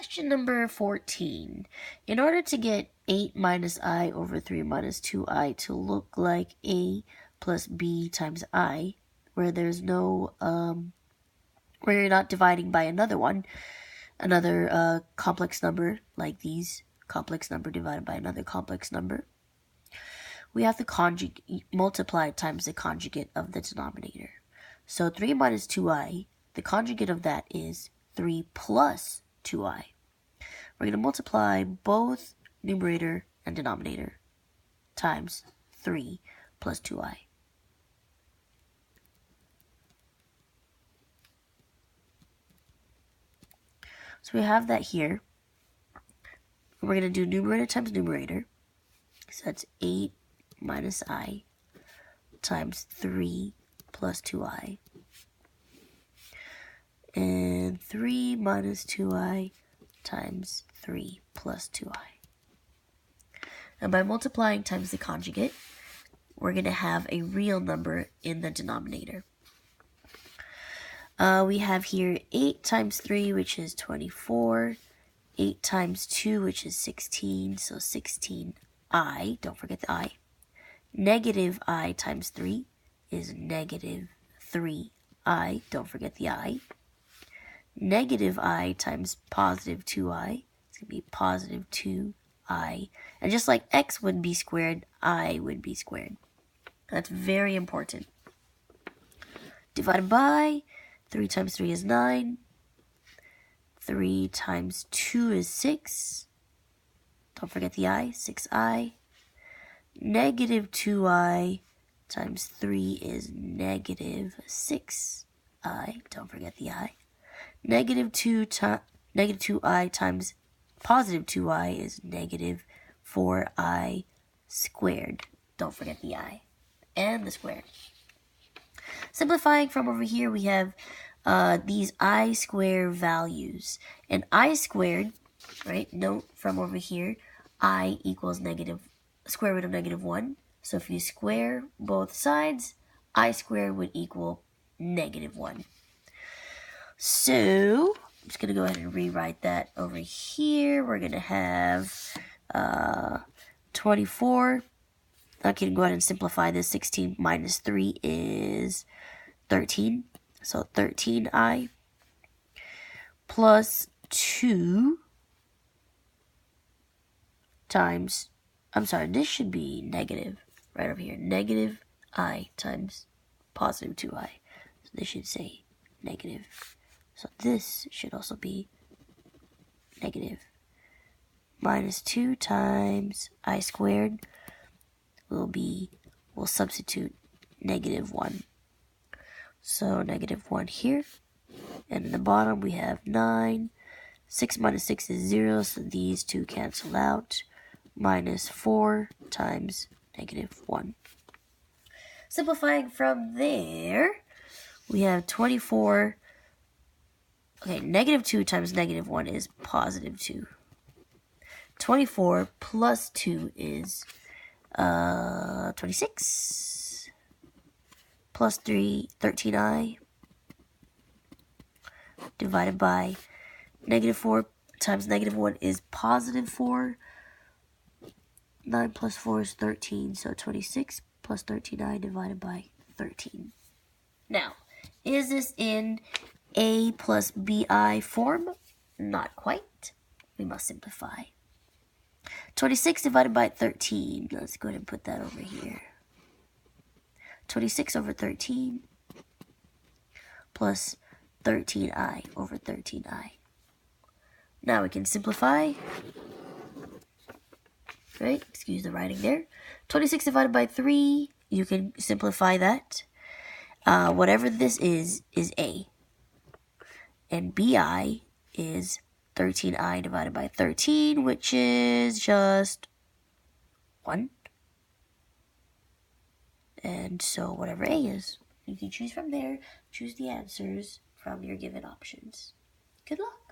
Question number 14. In order to get 8 minus I over 3 minus 2I to look like A plus B times I, where there's no, where you're not dividing by another complex number like these, complex number divided by another complex number, we have to multiply times the conjugate of the denominator. So 3 minus 2I, the conjugate of that is 3 plus 2I. We're going to multiply both numerator and denominator times 3 plus 2I. So we have that here. We're going to do numerator times numerator. So that's 8 minus I times 3 plus 2I. And 3 minus 2I times 3 plus 2I. And by multiplying times the conjugate, we're going to have a real number in the denominator. We have here 8 times 3, which is 24. 8 times 2, which is 16. So 16I, don't forget the I. Negative I times 3 is negative 3I, don't forget the I. Negative I times positive 2I, it's going to be positive 2I. And just like x would be squared, I would be squared. That's very important. Divided by 3 times 3 is 9. 3 times 2 is 6. Don't forget the I, 6I. Negative 2I times 3 is negative 6I. Don't forget the I. Negative 2I times positive 2I is negative 4I squared. Don't forget the I. And the square. Simplifying from over here, we have these I square values. And I squared, right, note from over here, I equals square root of negative 1. So if you square both sides, I squared would equal negative 1. So I'm just going to go ahead and rewrite that over here. We're going to have 24. I can go ahead and simplify this. 16 minus 3 is 13. So 13I plus 2 times, I'm sorry, this should be negative right over here. Negative I times positive 2I. So this should say negative. So this should also be negative. Minus 2 times I squared we'll substitute negative 1. So negative 1 here. And in the bottom we have 9. 6 minus 6 is 0, so these two cancel out. Minus 4 times negative 1. Simplifying from there, we have 24. Okay, negative 2 times negative 1 is positive 2. 24 plus 2 is 26. Plus 3, 13I. Divided by negative 4 times negative 1 is positive 4. 9 plus 4 is 13, so 26 plus 13I divided by 13. Now, is this in A plus BI form? Not quite. We must simplify. 26 divided by 13. Let's go ahead and put that over here. 26 over 13 plus 13I over 13I. Now we can simplify. Right? Excuse the writing there. 26 divided by 3. You can simplify that. Whatever this is A. And BI is 13I divided by 13, which is just 1. And so whatever A is, you can choose from there. Choose the answers from your given options. Good luck.